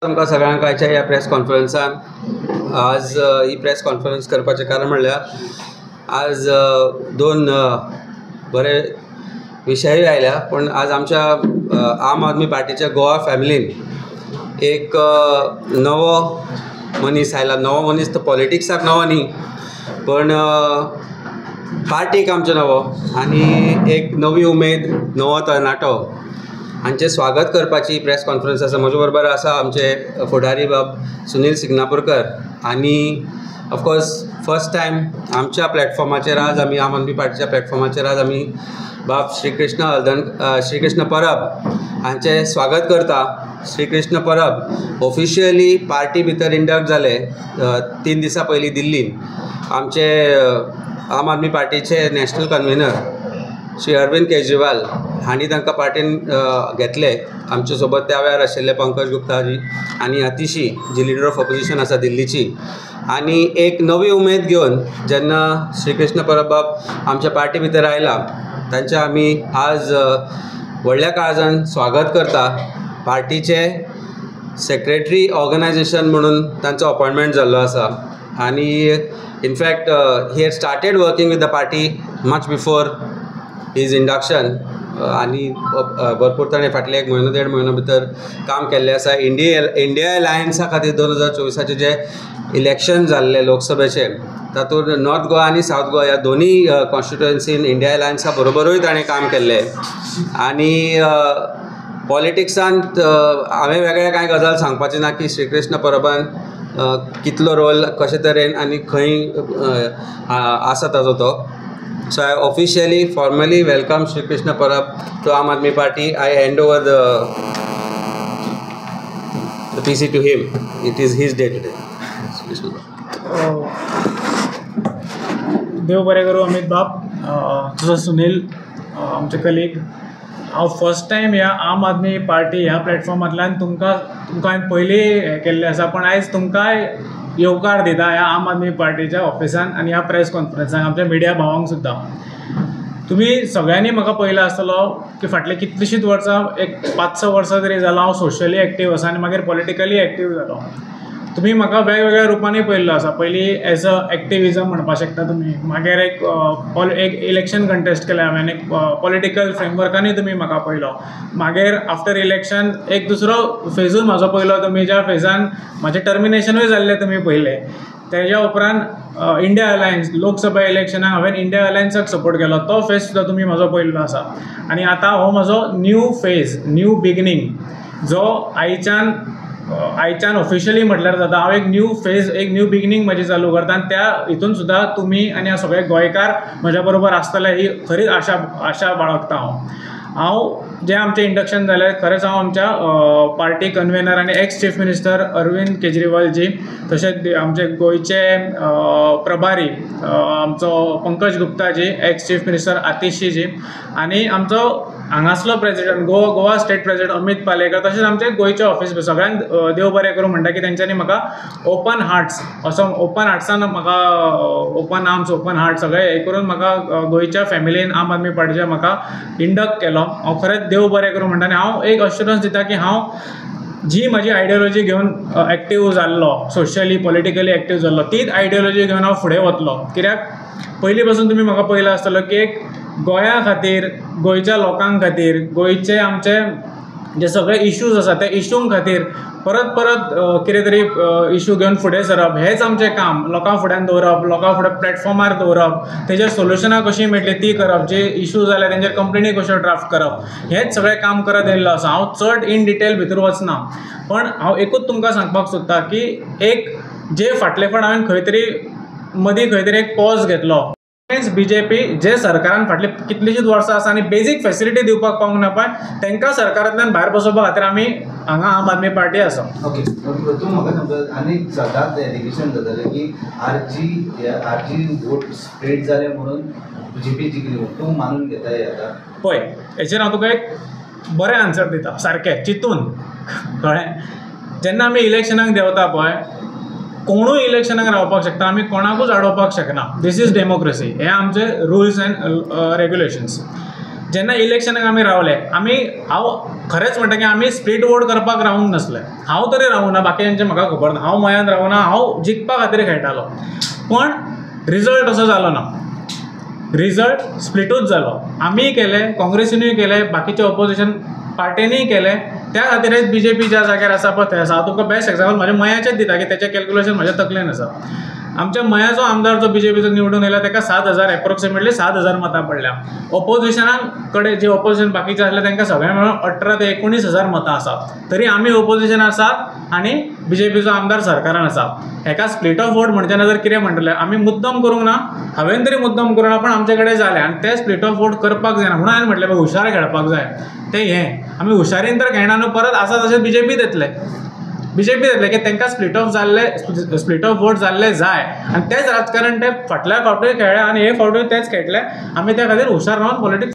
तुमकां सगळ्यांक आयच्या ह्या प्रेस कॉन्फरन्सान आज ही प्रेस कॉन्फरन्स करपाचें कारण म्हणल्यार आज दोन बरे विशय आयल्या. पण आज आमच्या आम आदमी पार्टीच्या गोवा फॅमिलीन एक नवो मनीस आयला. नवो मनीस तो पॉलिटिक्साक नवो न्ही, पण पार्टीक आमचो नवो, आनी एक नवी उमेद, नवो तरणाटो हांचें स्वागत करपाची प्रेस कॉन्फरन्स आसा. म्हजे बरोबर आसा आमचे फुडारी बाब सुनील सिग्नापूरकर, आनी ऑफकोर्स फर्स्ट टायम आमच्या प्लॅटफॉर्माचेर आज आमी आम आदमी पार्टीच्या प्लॅटफॉर्माचेर आज आमी बाब श्रीकृष्ण परब हांचें स्वागत करता. श्रीकृष्ण परब ऑफिशियली पार्टी भितर इंडक्ट जाले 3 दिसां पयलीं दिल्लीन. आमचे आम आदमी पार्टीचे नॅशनल कन्व्हेनर श्री अरविंद केजरीवाल हांणी तांकां पार्टीन घेतले. आमचे सोबत त्या वेळार आशिल्ले पंकज गुप्ता जी आनी आतिशी जी लिडर ऑफ ऑपोजिशन आसा दिल्लीची. आनी एक नवी उमेद घेवन जेन्ना श्रीकृष्ण परब बाब आमच्या पार्टी भितर आयला, तांचें आमी आज व्हडल्या काळजान स्वागत करता. पार्टीचे सेक्रेटरी ऑर्गनायझेशन म्हणून तांचो अपॉयंटमेंट जाल्लो आसा. आनी in fact he had started working with the party much before his induction. आनी भरपूर ताणें फाटले 1-1.5 म्हयनो भितर काम केल्लें आसा. इंडिया अलायन्सा खातीर 2024 जे इलेक्शन जाल्ले लोकसभेचे, तातूंत नॉर्थ गोवा आनी सावथ गोवा ह्या दोनूय कॉन्स्टिट्युएन्सीन इंडिया अलायन्सा बरोबरूय ताणें काम केल्लें. आनी पॉलिटिक्सांत हांवें वेगळें कांय गजाल सांगपाचें ना की श्रीकृष्ण परबान कितलो रोल कशे तरेन आनी खंय आसा ताजो तो. So I officially, formally welcome Shri Krishna Parab to Aam Aadmi Party. I hand over the PC to him. It is his day today. देव बरें करूं अमित बाब. तुजो सुनील आमचे कलीग. हांव फर्स्ट टायम ह्या आम आदमी पार्टी ह्या प्लॅटफॉर्मांतल्यान तुमकां हांवें पयलीं हें केल्लें आसा, पण आयज तुमकांय येवकार दिता ह्या आम आदमी पार्टीच्या ऑफिसान आनी ह्या प्रेस कॉन्फरन्साक, आमच्या मिडिया भावांक सुद्दां. तुमी सगळ्यांनी म्हाका पयलो आसतलो की फाटले कितलींशींच वर्सां, एक 5-6 वर्सां तरी जालां हांव सोशली एक्टीव आसा आनी मागीर पॉलिटिकली एक्टीव जालो. तुमी म्हाका वेगवेगळ्या रुपांनी पळयल्लो आसा. पयलीं एज अ एक्टिविजम म्हणपाक शकता तुमी, मागीर एक इलेक्शन कंटेस्ट केलें हांवें, एक पॉलिटिकल फ्रेमवर्कांनी तुमी म्हाका पळयलो. मागीर आफ्टर इलेक्शन एक दुसरो फेजूय म्हाजो पळयलो तुमी, ज्या फेजान म्हाजें टर्मिनेशनूय जाल्लें तुमी पळयलें. तेज्या उपरांत इंडिया अलायन्स लोकसभा इलेक्शनाक हांवें इंडिया अलायन्साक सपोर्ट केलो, तो फेज सुद्दां तुमी म्हाजो पळयल्लो आसा. आनी आतां हो म्हाजो न्यू फेज, न्यू बिगिनींग, जो आयच्यान ऑफिशियली म्हटल्यार जाता. हांव एक न्यू फेज, एक न्यू बिगिनींग म्हजी चालू करता. आनी त्या हितून सुद्दां तुमी आनी हांव सगळे गोंयकार म्हज्या बरोबर आसतले ही खरीच आशा बाळगता. हांव जें आमचें इंडक्शन जालें, खरेंच हांव आमच्या पार्टी कन्व्हेनर आनी ex chief minister Arvind Kejriwal ji, तशेंच आमचे गोंयचे प्रभारी आमचो Pankaj Gupta ji, ex chief minister Atishi ji, आनी आमचो हांगासलो president Goa state president Amit Palekar, तशेंच आमचे गोंयचे ऑफिस सगळ्यांक देव बरें करूं म्हणटा की तेंच्यांनी म्हाका ओपन हार्ट्स असो, ओपन हार्ट्सान म्हाका ओपन आर्म्स, ओपन हार्ट सगळे हे करून म्हाका गोंयच्या फॅमिलीन आम आदमी पार्टीच्या म्हाका इंडक्ट केलो. हांव खरेंच देव बरें करूं म्हणटा. आनी हांव एक अश्युरन्स दिता की हांव जी म्हजी आयडियोलॉजी घेवन एक्टीव जाल्लो, सोशली पॉलिटिकली एक्टीव जाल्लो, तीच आयडियोलॉजी घेवन हांव फुडें वतलो. कित्याक पयलीं पासून तुमी म्हाका पळयलो आसतलो की एक गोंया खातीर, गोंयच्या लोकांक खातीर, गोंयचे आमचे जे सगळे इश्यूज आसा त्या इश्यूंक खातीर परत कितें तरी इश्यू घेवन फुडें सरप, हेंच आमचें काम. लोकां फुड्यान दवरप, लोकां फुडें प्लॅटफॉर्मार दवरप, तेजेर सोल्युशनां कशीं मेळटलीं ती करप, जे इश्यू जाल्यार तेंचेर कंप्लेनी कश्यो ड्राफ्ट करप, हेंच सगळें काम करत येयल्लो आसा. हांव चड इन डिटेल भितर वचना, पण हांव एकूच तुमकां सांगपाक सोदतां की एक जे फाटले फावट हांवें खंय तरी मदीं खंय तरी एक पॉज घेतलो. बीजेपी जे सरकारान फाटली कितलींशींच वर्सां आसा आनी बेजीक फॅसिलिटी दिवपाक पावूंक ना पळय, तांकां सरकारांतल्यान भायर बसोवपा खातीर आमी हांगा आम आदमी पार्टी आसा. ओके, तूं म्हाका सांगता आनी सदांच एलिगेशन जातालें की आरजी वोट स्प्रेड जाले म्हणून बीजेपी जिखली. तूं मानून घेता हे आतां? पळय, हेचेर हांव तुका एक बरें आन्सर दिता, सारकें चिंतून, कळ्ळें. जेन्ना आमी इलेक्शनाक देंवता पळय, कोणूय इलेक्शनाक रावपाक शकता, आमी कोणाकूच आडोवपाक शकना. This is democracy. हे आमचे रुल्स एंड रेग्युलेशन्स. जेन्ना इलेक्शनाक आमी रावले हांव खरेंच म्हणटा की आमी स्प्लीट वोट करपाक रावूंक नासले. हांव तरी रावूना, बाकीच्यांचें म्हाका खबर ना, हांव मयांत रावना, हांव जिखपा खातीर खेळटालो. पण रिजल्ट असो जालो ना. रिजल्ट स्प्लिटूच जालो. आमीय केले, काँग्रेसीनूय केले, बाकीच्या ऑपोजिशन पार्टीनीय केले. त्या खातीरच BJP ज्या जाग्यार आसा पळय थंय आसा. हांव तुका बेस्ट एक्झाम्पल म्हाज्या मयाचेंच दिता की तेचें कॅल्क्युलेशन म्हाज्या तकलेन आसा. आमच्या मयाचो आमदार जो BJPचो निवडून येयला ताका 7,000 एप्रोक्सिमेटली 7,000 मतां पडल्या. ऑपोजिशनाक कडेन जे ऑपोजिशन बाकीचे आसले तांकां सगळ्यांक मेळून 18 ते 19,000 मतां आसात. तरी आमी ऑपोजिशन आसात आनी BJPचो आमदार सरकारान आसा. हेका स्प्लीट ऑफ वोट म्हणचे ना जर कितें म्हणटले, आमी मुद्दम करूंक ना, हांवें तरी मुद्दम करूं ना, पण आमचे कडेन जालें आनी ते स्प्लीट ऑफ वोट करपाक जायना म्हणून हांवें म्हटलें हुशार खेळपाक जाय. तें हें आमी हुशारीन तर खेळना न्हू, परत आसा तशें BJP येतले की तांकां स्प्लीट ऑफ वोट जाल्ले जाय आनी तेच राजकारण ते फाटल्या फावटूय खेळ्ळे आनी हे फावटूय तेच खेळटले. आमी त्या खातीर हुशार रावन पॉलिटिक्स